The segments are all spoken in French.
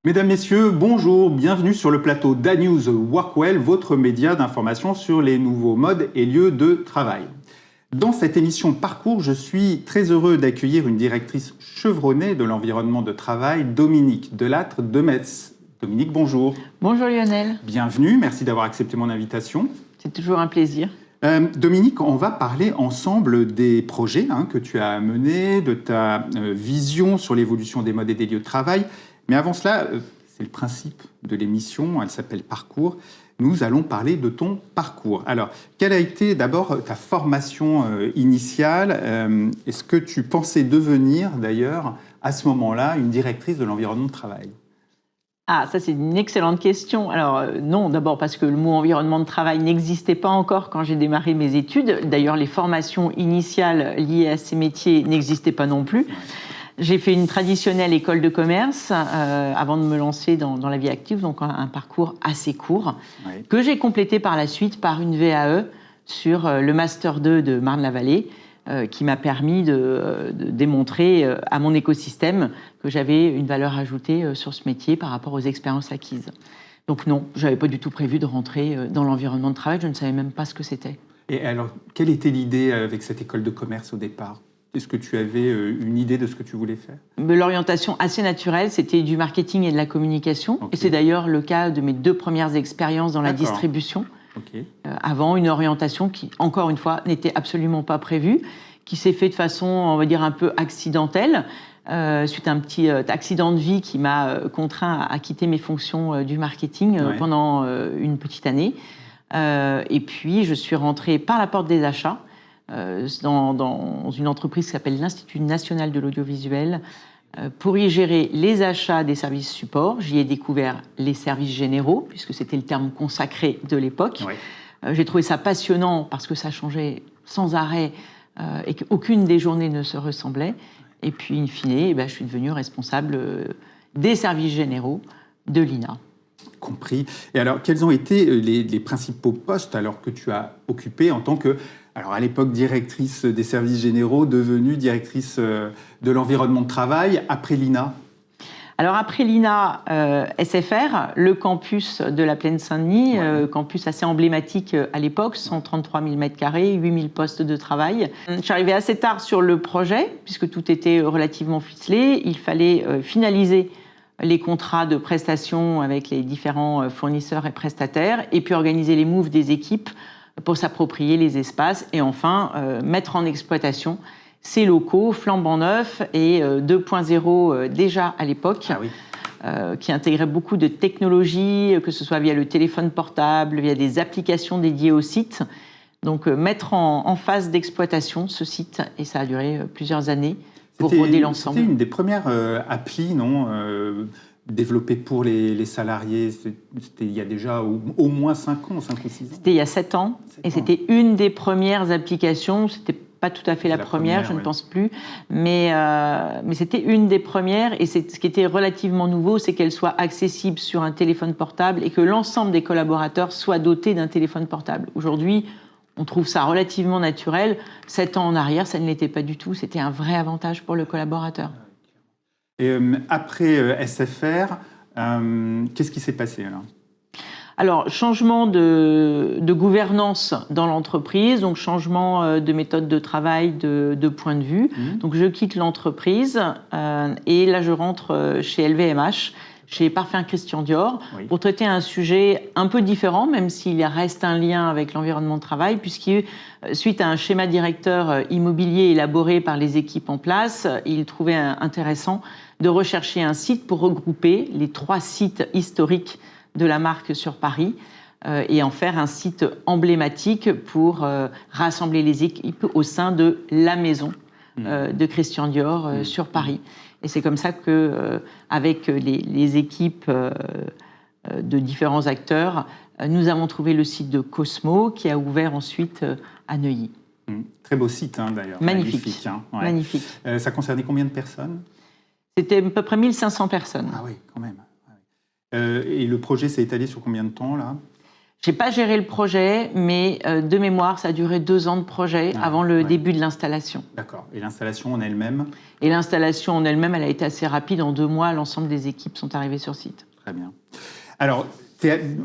Mesdames, Messieurs, bonjour, bienvenue sur le plateau d'Anews Workwell, votre média d'information sur les nouveaux modes et lieux de travail. Dans cette émission Parcours, je suis très heureux d'accueillir une directrice chevronnée de l'environnement de travail, Dominique Delattre de Metz. Dominique, bonjour. Bonjour Lionel. Bienvenue, merci d'avoir accepté mon invitation. C'est toujours un plaisir. Dominique, on va parler ensemble des projets que tu as menés, de ta vision sur l'évolution des modes et des lieux de travail. Mais avant cela, c'est le principe de l'émission, elle s'appelle Parcours. Nous allons parler de ton parcours. Alors, quelle a été d'abord ta formation initiale? Est-ce que tu pensais devenir d'ailleurs à ce moment-là une directrice de l'environnement de travail? Ah, ça c'est une excellente question. Alors non, d'abord parce que le mot environnement de travail n'existait pas encore quand j'ai démarré mes études. D'ailleurs, les formations initiales liées à ces métiers n'existaient pas non plus. J'ai fait une traditionnelle école de commerce avant de me lancer dans la vie active, donc un parcours assez court, que j'ai complété par la suite par une VAE sur le Master 2 de Marne-la-Vallée, qui m'a permis de démontrer à mon écosystème que j'avais une valeur ajoutée sur ce métier par rapport aux expériences acquises. Donc non, je n'avais pas du tout prévu de rentrer dans l'environnement de travail, je ne savais même pas ce que c'était. Et alors, quelle était l'idée avec cette école de commerce au départ ? Est-ce que tu avais une idée de ce que tu voulais faire? L'orientation assez naturelle, c'était du marketing et de la communication. Okay. Et c'est d'ailleurs le cas de mes 2 premières expériences dans la distribution. Okay. Avant une orientation qui, encore une fois, n'était absolument pas prévue, qui s'est fait de façon, on va dire, un peu accidentelle, suite à un petit accident de vie qui m'a contraint à quitter mes fonctions du marketing pendant une petite année. Et puis, je suis rentrée par la porte des achats, dans une entreprise qui s'appelle l'Institut national de l'audiovisuel, pour y gérer les achats des services supports. J'y ai découvert les services généraux, puisque c'était le terme consacré de l'époque. J'ai trouvé ça passionnant parce que ça changeait sans arrêt et qu'aucune des journées ne se ressemblait. Et puis, in fine, je suis devenue responsable des services généraux de l'INA. Compris. Et alors, quels ont été les principaux postes alors que tu as occupés en tant que, alors à l'époque, directrice des services généraux, devenue directrice de l'environnement de travail après l'INA? Alors après l'INA, SFR, le campus de la Plaine-Saint-Denis, campus assez emblématique à l'époque, 133 000 m², 8 000 postes de travail. Je suis arrivée assez tard sur le projet, puisque tout était relativement ficelé. Il fallait finaliser les contrats de prestation avec les différents fournisseurs et prestataires, et puis organiser les moves des équipes pour s'approprier les espaces, et enfin mettre en exploitation ces locaux flambant neufs et 2.0 déjà à l'époque, qui intégraient beaucoup de technologies, que ce soit via le téléphone portable, via des applications dédiées au site. Donc mettre en phase d'exploitation ce site, et ça a duré plusieurs années pour roder l'ensemble. C'était une des premières applis, non, développées pour les salariés. C'était il y a déjà au moins 5 ans, 5 ou 6 ans. C'était il y a 7 ans, et c'était une des premières applications. C'était pas tout à fait la première, je ne pense plus, mais c'était une des premières, et ce qui était relativement nouveau, c'est qu'elle soit accessible sur un téléphone portable et que l'ensemble des collaborateurs soient dotés d'un téléphone portable. Aujourd'hui, on trouve ça relativement naturel. 7 ans en arrière, ça ne l'était pas du tout. C'était un vrai avantage pour le collaborateur. Et après SFR, qu'est-ce qui s'est passé alors ? Alors, changement de gouvernance dans l'entreprise, donc changement de méthode de travail, de point de vue. Donc, je quitte l'entreprise et là, je rentre chez LVMH, chez Parfums Christian Dior, pour traiter un sujet un peu différent, même s'il reste un lien avec l'environnement de travail, puisque suite à un schéma directeur immobilier élaboré par les équipes en place, il trouvait intéressant de rechercher un site pour regrouper les 3 sites historiques de la marque sur Paris et en faire un site emblématique pour rassembler les équipes au sein de la maison de Christian Dior sur Paris. Et c'est comme ça que, avec les équipes de différents acteurs, nous avons trouvé le site de Cosmo qui a ouvert ensuite à Neuilly. Très beau site d'ailleurs. Magnifique. Magnifique. Ça concernait combien de personnes? C'était à peu près 1500 personnes. Ah oui, quand même. Et le projet s'est étalé sur combien de temps là? Je n'ai pas géré le projet, mais de mémoire, ça a duré 2 ans de projet avant le début de l'installation. D'accord. Et l'installation en elle-même? Et l'installation en elle-même, elle a été assez rapide. En 2 mois, l'ensemble des équipes sont arrivées sur site. Très bien. Alors,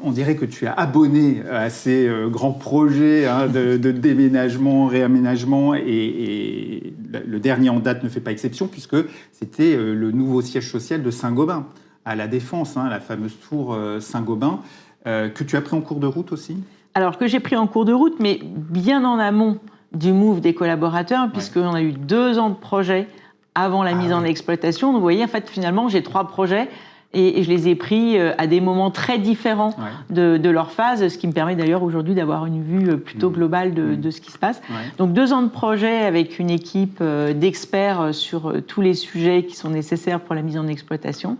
on dirait que tu es abonné à ces grands projets de déménagement, réaménagement, et le dernier en date ne fait pas exception, puisque c'était le nouveau siège social de Saint-Gobain, à La Défense, la fameuse tour Saint-Gobain, que tu as pris en cours de route aussi? Alors, que j'ai pris en cours de route, mais bien en amont du move des collaborateurs, puisqu'on a eu 2 ans de projet avant la mise en exploitation. Donc, vous voyez, en fait, finalement, j'ai 3 projets et je les ai pris à des moments très différents de leur phase, ce qui me permet d'ailleurs aujourd'hui d'avoir une vue plutôt globale de ce qui se passe. Donc 2 ans de projet avec une équipe d'experts sur tous les sujets qui sont nécessaires pour la mise en exploitation,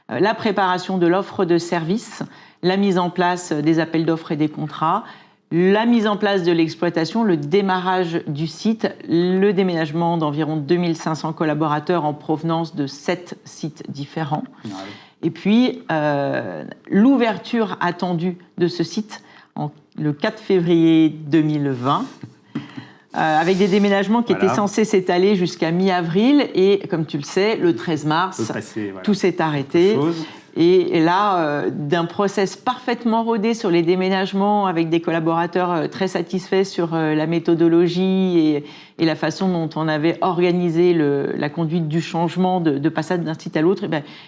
la préparation de l'offre de services, la mise en place des appels d'offres et des contrats, la mise en place de l'exploitation, le démarrage du site, le déménagement d'environ 2500 collaborateurs en provenance de 7 sites différents. Et puis, l'ouverture attendue de ce site le 4 février 2020, avec des déménagements qui étaient censés s'étaler jusqu'à mi-avril. Et comme tu le sais, le 13 mars, tout s'est arrêté. Et là, d'un process parfaitement rodé sur les déménagements, avec des collaborateurs très satisfaits sur la méthodologie et la façon dont on avait organisé la conduite du changement de passage d'un site à l'autre,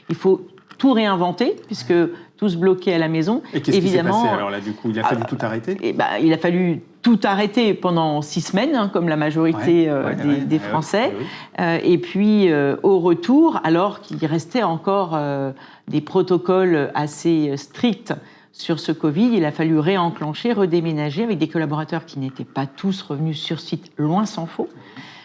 il faut tout réinventer, puisque tous bloqués à la maison. Et qu'est-ce qui s'est passé alors là, du coup? Il a fallu tout arrêter? Il a fallu tout arrêter pendant 6 semaines, comme la majorité des Français. Et puis, au retour, alors qu'il restait encore des protocoles assez stricts sur ce Covid, il a fallu réenclencher, redéménager avec des collaborateurs qui n'étaient pas tous revenus sur site, loin s'en faut.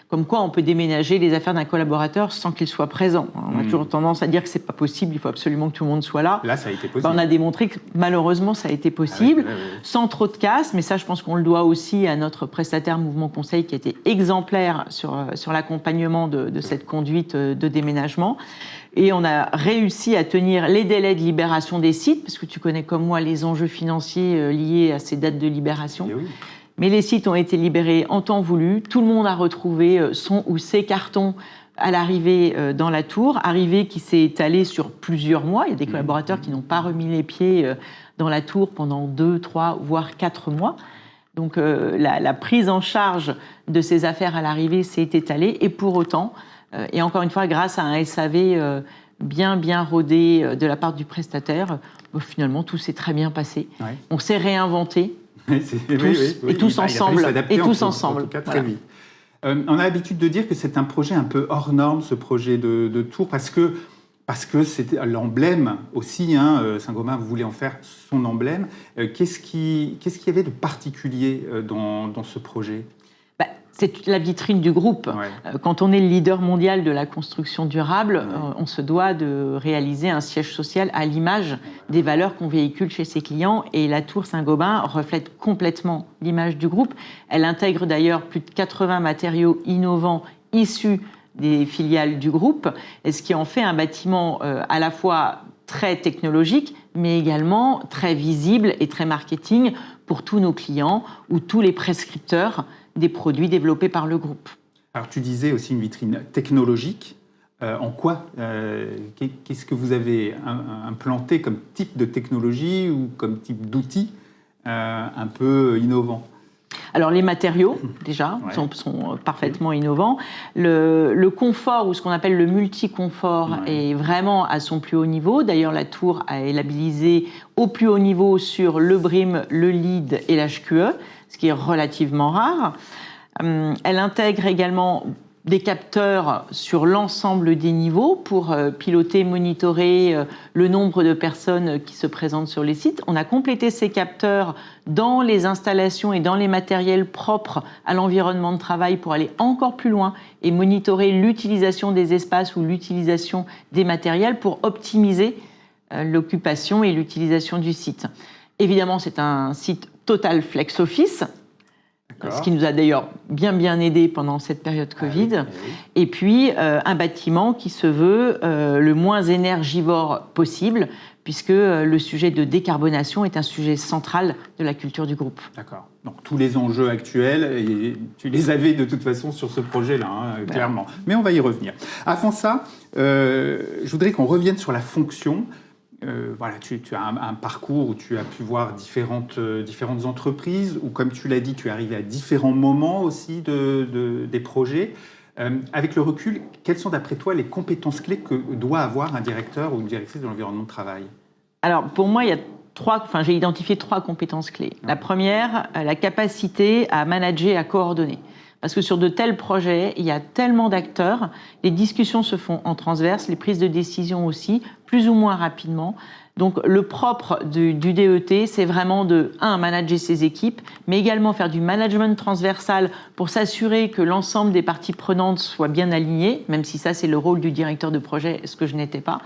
Comme quoi, on peut déménager les affaires d'un collaborateur sans qu'il soit présent. On a toujours tendance à dire que c'est pas possible, il faut absolument que tout le monde soit là. Là, ça a été possible. On a démontré que malheureusement, ça a été possible, sans trop de casse. Mais ça, je pense qu'on le doit aussi à notre prestataire Mouvement Conseil, qui a été exemplaire sur l'accompagnement de cette conduite de déménagement. Et on a réussi à tenir les délais de libération des sites, parce que tu connais comme moi les enjeux financiers liés à ces dates de libération. Mais les sites ont été libérés en temps voulu. Tout le monde a retrouvé son ou ses cartons à l'arrivée dans la tour. Arrivée qui s'est étalée sur plusieurs mois. Il y a des collaborateurs qui n'ont pas remis les pieds dans la tour pendant 2, 3, voire 4 mois. Donc la prise en charge de ces affaires à l'arrivée s'est étalée. Et pour autant, et encore une fois, grâce à un SAV bien rodé de la part du prestataire, finalement, tout s'est très bien passé. On s'est réinventé. Tous ensemble. En tout cas, très vite. On a l'habitude de dire que c'est un projet un peu hors norme, ce projet de tour, parce que c'était l'emblème aussi. Saint-Gobain voulait en faire son emblème. Qu'est-ce qu'il y avait de particulier dans ce projet? C'est la vitrine du groupe. Quand on est le leader mondial de la construction durable, on se doit de réaliser un siège social à l'image des valeurs qu'on véhicule chez ses clients. Et la tour Saint-Gobain reflète complètement l'image du groupe. Elle intègre d'ailleurs plus de 80 matériaux innovants issus des filiales du groupe, et ce qui en fait un bâtiment à la fois très technologique, mais également très visible et très marketing pour tous nos clients ou tous les prescripteurs des produits développés par le groupe. Alors tu disais aussi une vitrine technologique. En quoi qu'est-ce que vous avez implanté comme type de technologie ou comme type d'outil un peu innovant? Alors les matériaux, déjà, sont parfaitement innovants. Le confort, ou ce qu'on appelle le multi-confort, est vraiment à son plus haut niveau. D'ailleurs, la tour est labellisée au plus haut niveau sur le BREEAM, le LEED et l'HQE, ce qui est relativement rare. Elle intègre également des capteurs sur l'ensemble des niveaux pour piloter, monitorer le nombre de personnes qui se présentent sur les sites. On a complété ces capteurs dans les installations et dans les matériels propres à l'environnement de travail pour aller encore plus loin et monitorer l'utilisation des espaces ou l'utilisation des matériels pour optimiser l'occupation et l'utilisation du site. Évidemment, c'est un site total flex office, ce qui nous a d'ailleurs bien aidé pendant cette période Covid. Et puis, un bâtiment qui se veut le moins énergivore possible, puisque le sujet de décarbonation est un sujet central de la culture du groupe. D'accord. Donc tous les enjeux actuels, et tu les avais de toute façon sur ce projet-là, hein, clairement. Mais on va y revenir. Avant ça, je voudrais qu'on revienne sur la fonction. Voilà, tu as un parcours où tu as pu voir différentes entreprises, où, comme tu l'as dit, tu es arrivé à différents moments aussi des projets. Avec le recul, quelles sont d'après toi les compétences clés que doit avoir un directeur ou une directrice de l'environnement de travail? Alors, pour moi, j'ai identifié 3 compétences clés. La première, la capacité à manager, à coordonner. Parce que sur de tels projets, il y a tellement d'acteurs, les discussions se font en transverse, les prises de décision aussi, plus ou moins rapidement. Donc le propre du DET, c'est vraiment de, manager ses équipes, mais également faire du management transversal pour s'assurer que l'ensemble des parties prenantes soient bien alignées, même si ça c'est le rôle du directeur de projet, ce que je n'étais pas.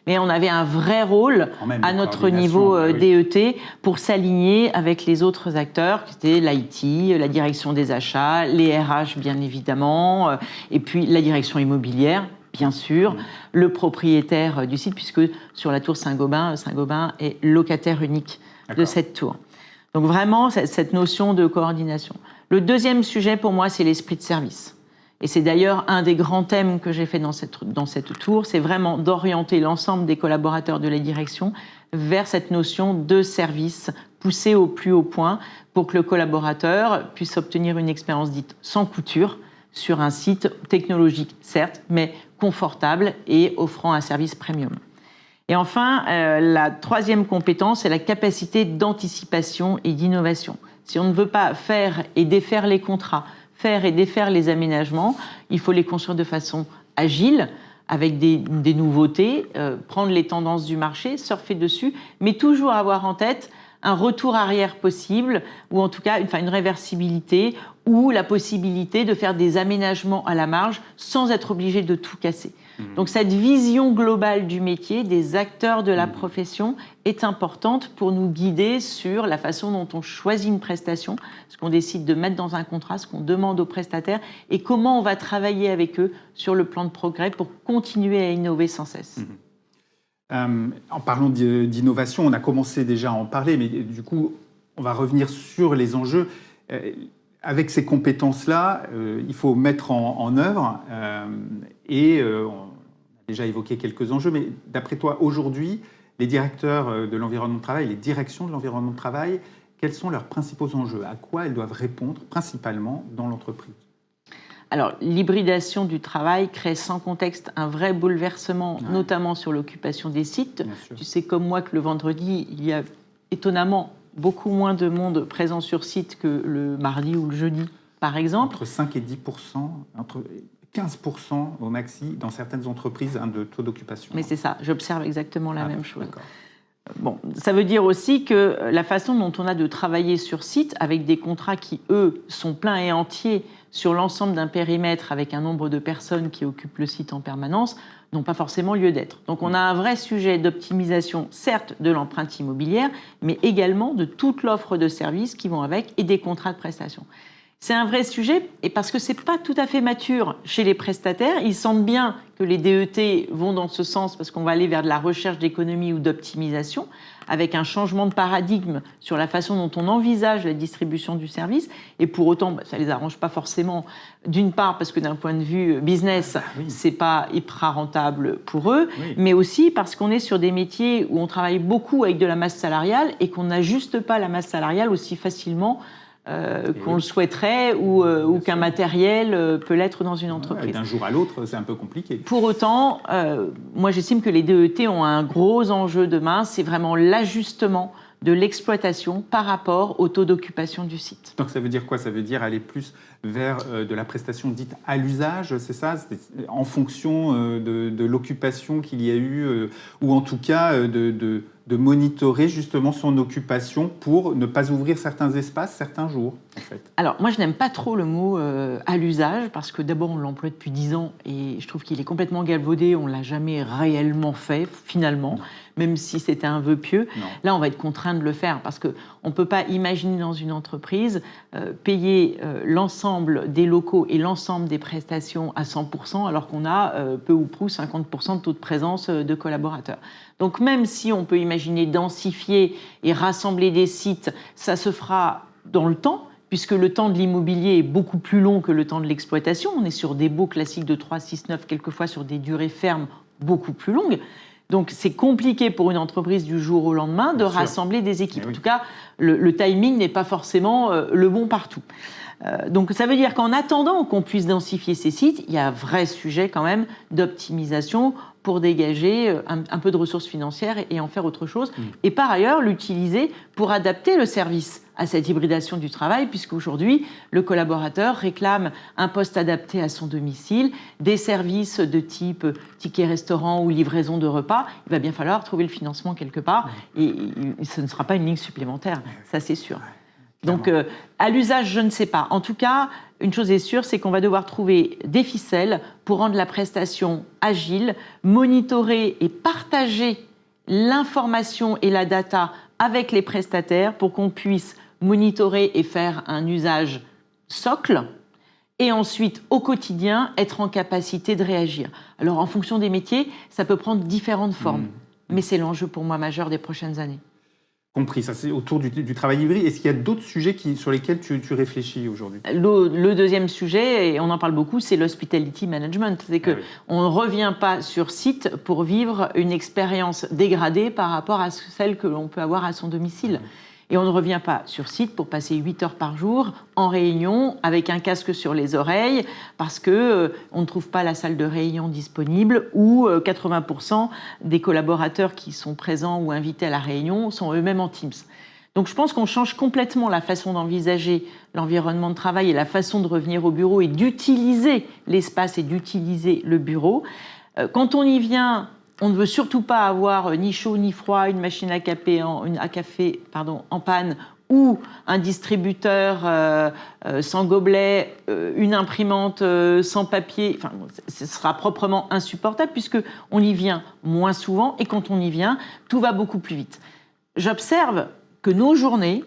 Mais on avait un vrai rôle à notre niveau DET pour s'aligner avec les autres acteurs, qui étaient l'IT, la direction des achats, les RH bien évidemment, et puis la direction immobilière, bien sûr, le propriétaire du site, puisque sur la tour Saint-Gobain est locataire unique de cette tour. Donc vraiment, cette notion de coordination. Le deuxième sujet pour moi, c'est l'esprit de service. Et c'est d'ailleurs un des grands thèmes que j'ai fait dans cette tour, c'est vraiment d'orienter l'ensemble des collaborateurs de la direction vers cette notion de service poussée au plus haut point pour que le collaborateur puisse obtenir une expérience dite sans couture sur un site technologique, certes, mais confortable et offrant un service premium. Et enfin, la troisième compétence, c'est la capacité d'anticipation et d'innovation. Si on ne veut pas faire et défaire les contrats, faire et défaire les aménagements, il faut les construire de façon agile, avec des nouveautés, prendre les tendances du marché, surfer dessus, mais toujours avoir en tête un retour arrière possible, ou en tout cas une réversibilité, ou la possibilité de faire des aménagements à la marge sans être obligé de tout casser. Donc cette vision globale du métier, des acteurs de la profession, est importante pour nous guider sur la façon dont on choisit une prestation, ce qu'on décide de mettre dans un contrat, ce qu'on demande aux prestataires, et comment on va travailler avec eux sur le plan de progrès pour continuer à innover sans cesse. En parlant d'innovation, on a commencé déjà à en parler, mais du coup, on va revenir sur les enjeux. Avec ces compétences-là, il faut mettre en œuvre, et on a déjà évoqué quelques enjeux, mais d'après toi, aujourd'hui, les directeurs de l'environnement de travail, les directions de l'environnement de travail, quels sont leurs principaux enjeux? À quoi elles doivent répondre principalement dans l'entreprise? Alors, l'hybridation du travail crée sans contexte un vrai bouleversement, notamment sur l'occupation des sites. Tu sais comme moi que le vendredi, il y a étonnamment beaucoup moins de monde présent sur site que le mardi ou le jeudi, par exemple. Entre 5 et 10%, entre 15% au maxi dans certaines entreprises de taux d'occupation. Mais c'est ça, j'observe exactement la même chose. Bon, ça veut dire aussi que la façon dont on a de travailler sur site, avec des contrats qui, eux, sont pleins et entiers sur l'ensemble d'un périmètre avec un nombre de personnes qui occupent le site en permanence, n'ont pas forcément lieu d'être. Donc on a un vrai sujet d'optimisation, certes, de l'empreinte immobilière, mais également de toute l'offre de services qui vont avec et des contrats de prestation. C'est un vrai sujet, et parce que ce n'est pas tout à fait mature chez les prestataires, ils sentent bien que les DET vont dans ce sens parce qu'on va aller vers de la recherche d'économie ou d'optimisation, avec un changement de paradigme sur la façon dont on envisage la distribution du service. Et pour autant, ça ne les arrange pas forcément, d'une part parce que d'un point de vue business, ce n'est pas hyper rentable pour eux, mais aussi parce qu'on est sur des métiers où on travaille beaucoup avec de la masse salariale et qu'on n'ajuste pas la masse salariale aussi facilement qu'on le souhaiterait ou qu'un matériel peut l'être dans une entreprise. D'un jour à l'autre, c'est un peu compliqué. Pour autant, moi j'estime que les DET ont un gros enjeu demain, c'est vraiment l'ajustement de l'exploitation par rapport au taux d'occupation du site. Donc ça veut dire quoi? Ça veut dire aller plus vers de la prestation dite à l'usage, c'est ça? En fonction de l'occupation qu'il y a eu, ou en tout cas de monitorer justement son occupation pour ne pas ouvrir certains espaces, certains jours, en fait. Alors, moi, je n'aime pas trop le mot à l'usage, parce que d'abord, on l'emploie depuis 10 ans, et je trouve qu'il est complètement galvaudé, on ne l'a jamais réellement fait, finalement, même si c'était un vœu pieux. Là, on va être contraint de le faire, parce qu'on On ne peut pas imaginer dans une entreprise payer l'ensemble des locaux et l'ensemble des prestations à 100% alors qu'on a peu ou prou 50% de taux de présence de collaborateurs. Donc même si on peut imaginer densifier et rassembler des sites, ça se fera dans le temps, puisque le temps de l'immobilier est beaucoup plus long que le temps de l'exploitation. On est sur des baux classiques de 3, 6, 9, quelquefois sur des durées fermes beaucoup plus longues. Donc c'est compliqué pour une entreprise du jour au lendemain de rassembler des équipes. Oui. En tout cas, le timing n'est pas forcément le bon partout. Donc ça veut dire qu'en attendant qu'on puisse densifier ces sites, il y a un vrai sujet quand même d'optimisation pour dégager un peu de ressources financières et en faire autre chose. Et par ailleurs, l'utiliser pour adapter le service à cette hybridation du travail, puisqu'aujourd'hui, le collaborateur réclame un poste adapté à son domicile, des services de type ticket restaurant ou livraison de repas. Il va bien falloir trouver le financement quelque part, et ce ne sera pas une ligne supplémentaire, ça c'est sûr. Donc, à l'usage, je ne sais pas. En tout cas, une chose est sûre, c'est qu'on va devoir trouver des ficelles pour rendre la prestation agile, monitorer et partager l'information et la data avec les prestataires pour qu'on puisse monitorer et faire un usage socle et ensuite, au quotidien, être en capacité de réagir. Alors, en fonction des métiers, ça peut prendre différentes formes, mais c'est l'enjeu pour moi majeur des prochaines années. Compris, ça c'est autour du travail hybride. Est-ce qu'il y a d'autres sujets sur lesquels tu réfléchis aujourd'hui ? Le deuxième sujet, et on en parle beaucoup, c'est l'hospitality management. C'est qu'on ne revient pas sur site pour vivre une expérience dégradée par rapport à celle que l'on peut avoir à son domicile. Et on ne revient pas sur site pour passer 8 heures par jour en réunion avec un casque sur les oreilles parce qu'on ne trouve pas la salle de réunion disponible ou 80% des collaborateurs qui sont présents ou invités à la réunion sont eux-mêmes en Teams. Donc je pense qu'on change complètement la façon d'envisager l'environnement de travail et la façon de revenir au bureau et d'utiliser l'espace et d'utiliser le bureau. Quand on y vient, on ne veut surtout pas avoir ni chaud ni froid, une machine à café en panne ou un distributeur sans gobelet, une imprimante sans papier. Enfin, ce sera proprement insupportable puisqu'on y vient moins souvent et quand on y vient, tout va beaucoup plus vite. J'observe que nos journées,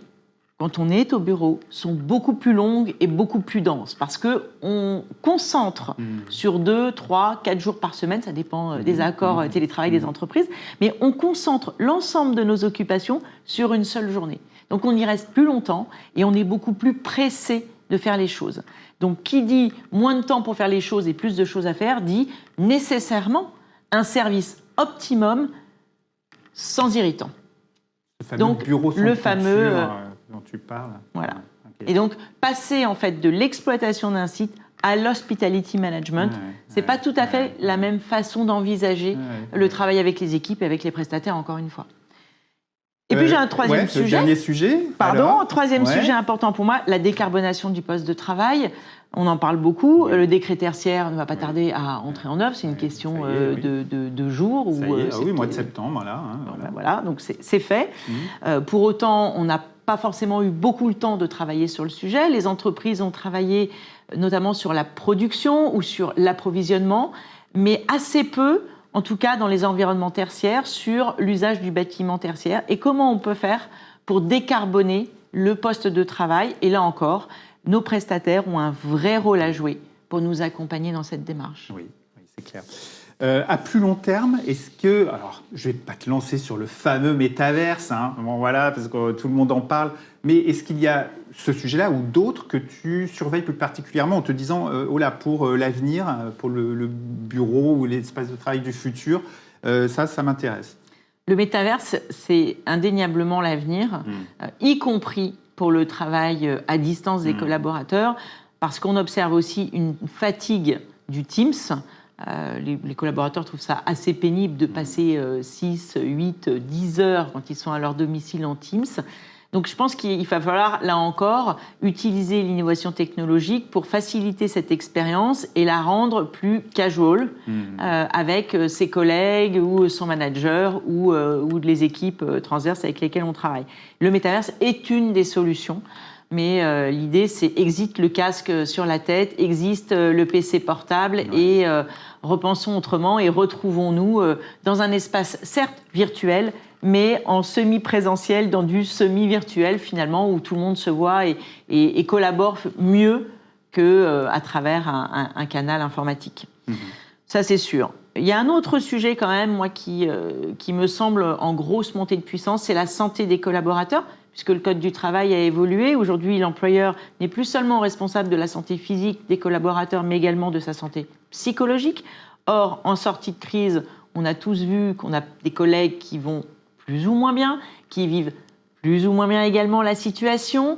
quand on est au bureau, sont beaucoup plus longues et beaucoup plus denses parce qu'on concentre sur 2, 3, 4 jours par semaine, ça dépend des accords télétravail des entreprises, mais on concentre l'ensemble de nos occupations sur une seule journée. Donc on y reste plus longtemps et on est beaucoup plus pressé de faire les choses. Donc qui dit moins de temps pour faire les choses et plus de choses à faire, dit nécessairement un service optimum sans irritant. Le fameux bureau sans culture dont tu parles. Voilà. Okay. Et donc, passer en fait de l'exploitation d'un site à l'hospitality management, c'est pas tout à fait la même façon d'envisager le travail avec les équipes et avec les prestataires, encore une fois. Et puis j'ai un troisième sujet. Le dernier sujet. Troisième sujet important pour moi, la décarbonation du poste de travail. On en parle beaucoup. Le décret tertiaire ne va pas tarder à entrer en œuvre. C'est une question de jours. Mois de septembre, là. Voilà, donc c'est fait. Pour autant, on n'a pas forcément eu beaucoup le temps de travailler sur le sujet. Les entreprises ont travaillé notamment sur la production ou sur l'approvisionnement, mais assez peu, en tout cas dans les environnements tertiaires, sur l'usage du bâtiment tertiaire et comment on peut faire pour décarboner le poste de travail. Et là encore, nos prestataires ont un vrai rôle à jouer pour nous accompagner dans cette démarche. Oui, c'est clair. À plus long terme, est-ce que... Alors, je ne vais pas te lancer sur le fameux métaverse, parce que tout le monde en parle, mais est-ce qu'il y a ce sujet-là ou d'autres que tu surveilles plus particulièrement en te disant, pour l'avenir, pour le bureau ou l'espace de travail du futur, ça m'intéresse. Le métaverse, c'est indéniablement l'avenir, y compris pour le travail à distance des collaborateurs, parce qu'on observe aussi une fatigue du Teams. Les collaborateurs trouvent ça assez pénible de passer 6, 8, 10 heures quand ils sont à leur domicile en Teams. Donc je pense qu'il va falloir, là encore, utiliser l'innovation technologique pour faciliter cette expérience et la rendre plus casual avec ses collègues ou son manager ou les équipes transverses avec lesquelles on travaille. Le métaverse est une des solutions mais l'idée, c'est existe le casque sur la tête, existe le PC portable, et repensons autrement et retrouvons-nous dans un espace, certes virtuel, mais en semi-présentiel, dans du semi-virtuel finalement, où tout le monde se voit et collabore mieux qu'à travers un canal informatique. Ça, c'est sûr. Il y a un autre sujet quand même, moi, qui me semble en grosse montée de puissance, c'est la santé des collaborateurs, puisque le Code du travail a évolué. Aujourd'hui, l'employeur n'est plus seulement responsable de la santé physique des collaborateurs, mais également de sa santé psychologique. Or, en sortie de crise, on a tous vu qu'on a des collègues qui vont plus ou moins bien, qui vivent plus ou moins bien également la situation,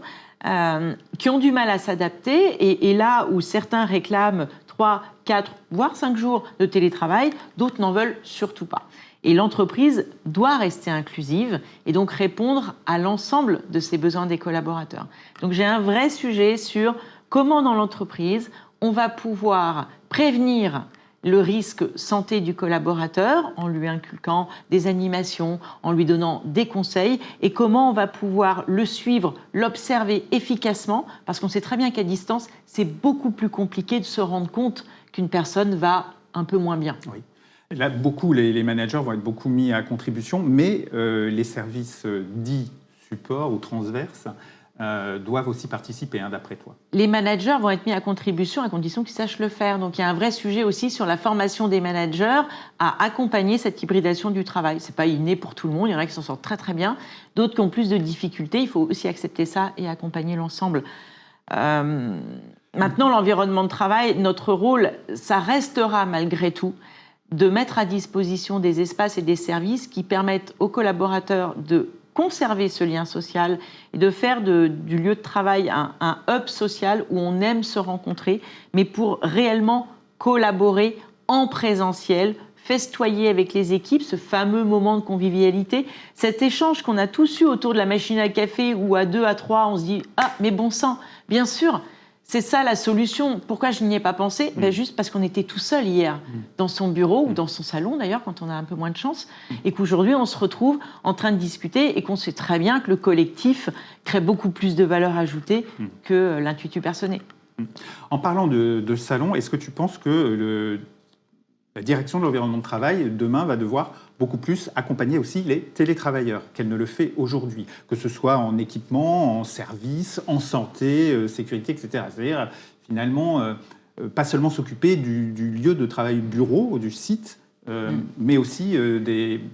qui ont du mal à s'adapter. Et là où certains réclament 3, 4, voire 5 jours de télétravail, d'autres n'en veulent surtout pas. Et l'entreprise doit rester inclusive et donc répondre à l'ensemble de ses besoins des collaborateurs. Donc j'ai un vrai sujet sur comment dans l'entreprise on va pouvoir prévenir le risque santé du collaborateur en lui inculquant des animations, en lui donnant des conseils, et comment on va pouvoir le suivre, l'observer efficacement, parce qu'on sait très bien qu'à distance, c'est beaucoup plus compliqué de se rendre compte qu'une personne va un peu moins bien. Oui. Là, les managers vont être beaucoup mis à contribution, mais les services dits support ou transverses doivent aussi participer, d'après toi. Les managers vont être mis à contribution à condition qu'ils sachent le faire. Donc il y a un vrai sujet aussi sur la formation des managers à accompagner cette hybridation du travail. C'est pas inné pour tout le monde, il y en a qui s'en sortent très très bien, d'autres qui ont plus de difficultés. Il faut aussi accepter ça et accompagner l'ensemble. Maintenant, l'environnement de travail, notre rôle, ça restera malgré tout de mettre à disposition des espaces et des services qui permettent aux collaborateurs de conserver ce lien social et de faire du lieu de travail un hub social où on aime se rencontrer, mais pour réellement collaborer en présentiel, festoyer avec les équipes, ce fameux moment de convivialité, cet échange qu'on a tous eu autour de la machine à café où à 2, à 3, on se dit « Ah, mais bon sang, bien sûr !» C'est ça la solution. Pourquoi je n'y ai pas pensé ? Juste parce qu'on était tout seul hier, dans son bureau ou dans son salon d'ailleurs, quand on a un peu moins de chance, et qu'aujourd'hui on se retrouve en train de discuter et qu'on sait très bien que le collectif crée beaucoup plus de valeur ajoutée que l'intuitu personnel. En parlant de salon, est-ce que tu penses que la direction de l'environnement de travail, demain, va devoir beaucoup plus accompagner aussi les télétravailleurs, qu'elle ne le fait aujourd'hui, que ce soit en équipement, en service, en santé, sécurité, etc. C'est-à-dire, finalement, pas seulement s'occuper du lieu de travail bureau, du site, mais aussi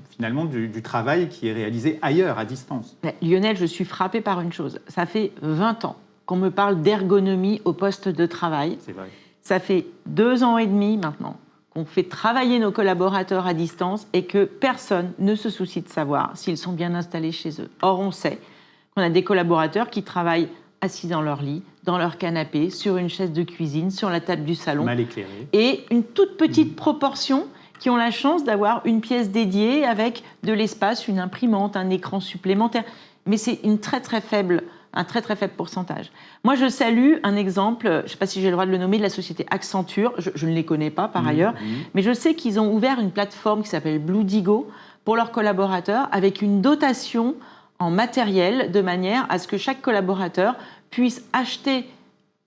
finalement du travail qui est réalisé ailleurs, à distance. Mais Lionel, je suis frappée par une chose. Ça fait 20 ans qu'on me parle d'ergonomie au poste de travail. C'est vrai. Ça fait 2 ans et demi maintenant qu'on fait travailler nos collaborateurs à distance et que personne ne se soucie de savoir s'ils sont bien installés chez eux. Or, on sait qu'on a des collaborateurs qui travaillent assis dans leur lit, dans leur canapé, sur une chaise de cuisine, sur la table du salon. Mal éclairés. Et une toute petite proportion qui ont la chance d'avoir une pièce dédiée avec de l'espace, une imprimante, un écran supplémentaire. Mais c'est un très très faible pourcentage. Moi, je salue un exemple, je ne sais pas si j'ai le droit de le nommer, de la société Accenture. Je ne les connais pas par ailleurs, mais je sais qu'ils ont ouvert une plateforme qui s'appelle Bluedigo pour leurs collaborateurs avec une dotation en matériel de manière à ce que chaque collaborateur puisse acheter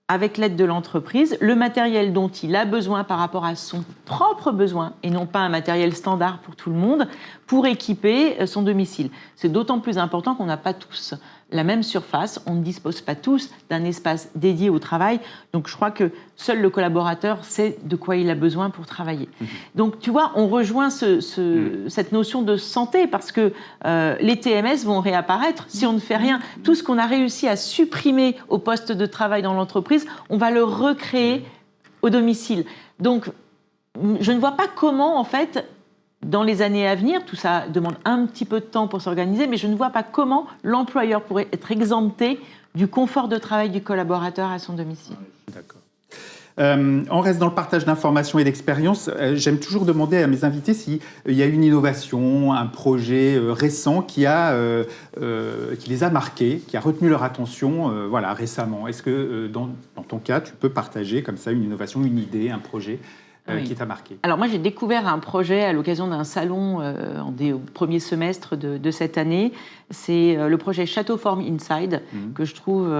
avec l'aide de l'entreprise le matériel dont il a besoin par rapport à son propre besoin et non pas un matériel standard pour tout le monde pour équiper son domicile. C'est d'autant plus important qu'on n'a pas tous la même surface, on ne dispose pas tous d'un espace dédié au travail, donc je crois que seul le collaborateur sait de quoi il a besoin pour travailler. Donc tu vois, on rejoint cette notion de santé parce que les TMS vont réapparaître si on ne fait rien. Tout ce qu'on a réussi à supprimer au poste de travail dans l'entreprise, on va le recréer au domicile. Donc je ne vois pas comment en fait dans les années à venir, tout ça demande un petit peu de temps pour s'organiser, mais je ne vois pas comment l'employeur pourrait être exempté du confort de travail du collaborateur à son domicile. D'accord. On reste dans le partage d'informations et d'expériences. J'aime toujours demander à mes invités s'il y a une innovation, un projet récent qui les a marqués, qui a retenu leur attention récemment. Est-ce que dans ton cas, tu peux partager comme ça une innovation, une idée, un projet qui t'a marqué? Alors moi, j'ai découvert un projet à l'occasion d'un salon au premier semestre de cette année. C'est le projet Château Forme Inside, que je trouve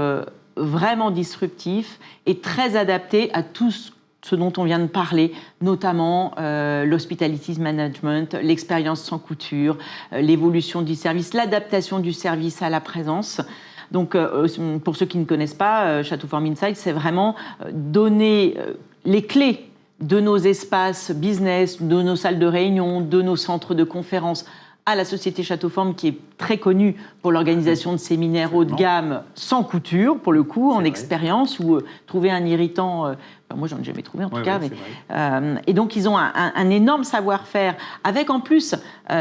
vraiment disruptif et très adapté à tout ce dont on vient de parler, notamment l'hospitality management, l'expérience sans couture, l'évolution du service, l'adaptation du service à la présence. Donc, pour ceux qui ne connaissent pas, Château Forme Insight, c'est vraiment donner les clés de nos espaces business, de nos salles de réunion, de nos centres de conférences à la société Château Forme, qui est très connue pour l'organisation de séminaires haut de gamme sans couture, pour le coup, en expérience, ou trouver un irritant, moi j'en ai jamais trouvé en tout cas, et donc ils ont un énorme savoir-faire, avec en plus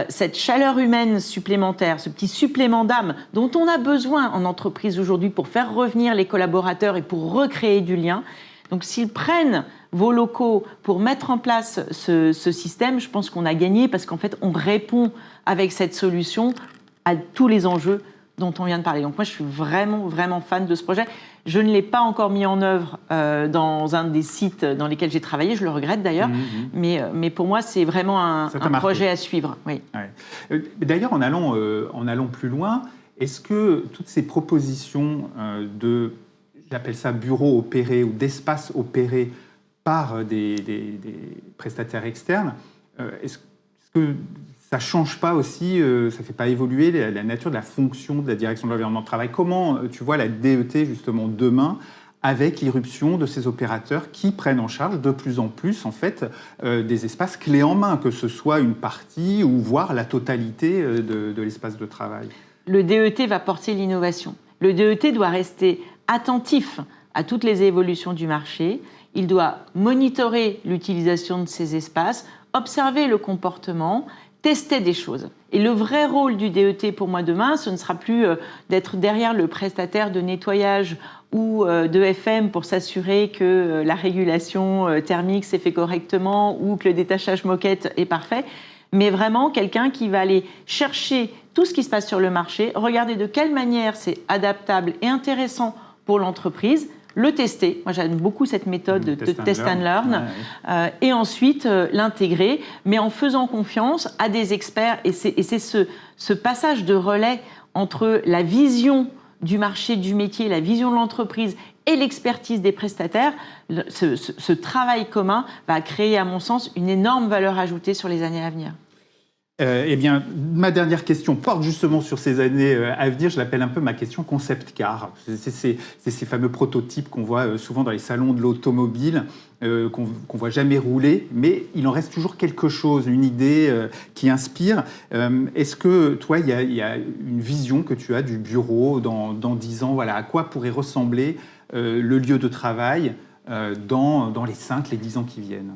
cette chaleur humaine supplémentaire, ce petit supplément d'âme dont on a besoin en entreprise aujourd'hui pour faire revenir les collaborateurs et pour recréer du lien. Donc s'ils prennent vos locaux pour mettre en place ce système, je pense qu'on a gagné, parce qu'en fait, on répond avec cette solution à tous les enjeux dont on vient de parler. Donc moi, je suis vraiment, vraiment fan de ce projet. Je ne l'ai pas encore mis en œuvre dans un des sites dans lesquels j'ai travaillé, je le regrette d'ailleurs, mais pour moi, c'est vraiment un projet à suivre. Oui. Ouais. D'ailleurs, en allant plus loin, est-ce que toutes ces propositions j'appelle ça bureaux opérés ou d'espaces opérés par des prestataires externes, est-ce que ça ne change pas aussi, ça ne fait pas évoluer la nature de la fonction de la direction de l'environnement de travail? Comment tu vois la DET justement demain avec l'irruption de ces opérateurs qui prennent en charge de plus en plus en fait, des espaces clés en main, que ce soit une partie ou voire la totalité de l'espace de travail? Le DET va porter l'innovation. Le DET doit rester attentif à toutes les évolutions du marché. Il doit monitorer l'utilisation de ces espaces, observer le comportement, tester des choses. Et le vrai rôle du DET pour moi demain, ce ne sera plus d'être derrière le prestataire de nettoyage ou de FM pour s'assurer que la régulation thermique s'est fait correctement ou que le détachage moquette est parfait, mais vraiment quelqu'un qui va aller chercher tout ce qui se passe sur le marché, regarder de quelle manière c'est adaptable et intéressant pour l'entreprise, le tester. Moi, j'aime beaucoup cette méthode de test and learn. Et ensuite l'intégrer, mais en faisant confiance à des experts. Et c'est ce passage de relais entre la vision du marché, du métier, la vision de l'entreprise et l'expertise des prestataires. Ce travail commun va créer, à mon sens, une énorme valeur ajoutée sur les années à venir. Eh bien, ma dernière question porte justement sur ces années à venir. Je l'appelle un peu ma question concept car. C'est ces fameux prototypes qu'on voit souvent dans les salons de l'automobile, qu'on voit jamais rouler, mais il en reste toujours quelque chose, une idée qui inspire. Est-ce que toi, il y a une vision que tu as du bureau dans 10 ans? Voilà, à quoi pourrait ressembler le lieu de travail dans les 5, les 10 ans qui viennent?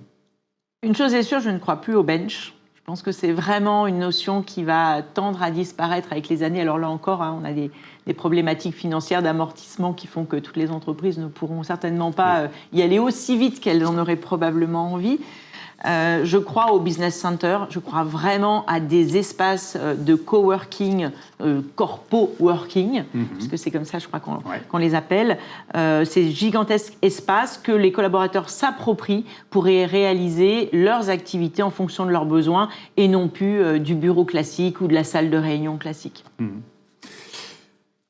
Une chose est sûre, je ne crois plus au bench. Je pense que c'est vraiment une notion qui va tendre à disparaître avec les années. Alors là encore, on a des problématiques financières d'amortissement qui font que toutes les entreprises ne pourront certainement pas y aller aussi vite qu'elles en auraient probablement envie. Je crois au business center, je crois vraiment à des espaces de coworking, corpo-working, puisque c'est comme ça, je crois, qu'on les appelle. Ces gigantesques espaces que les collaborateurs s'approprient pour réaliser leurs activités en fonction de leurs besoins et non plus du bureau classique ou de la salle de réunion classique.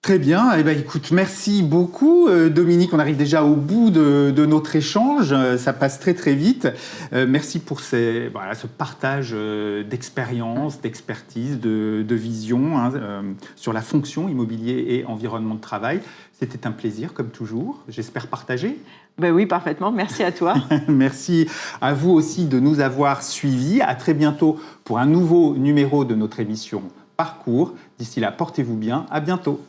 Très bien. Eh ben, écoute, merci beaucoup, Dominique. On arrive déjà au bout de notre échange. Ça passe très, très vite. Merci pour ce partage d'expérience, d'expertise, de vision sur la fonction immobilier et environnement de travail. C'était un plaisir, comme toujours. J'espère partager. Ben oui, parfaitement. Merci à toi. Merci à vous aussi de nous avoir suivis. À très bientôt pour un nouveau numéro de notre émission Parcours. D'ici là, portez-vous bien. À bientôt.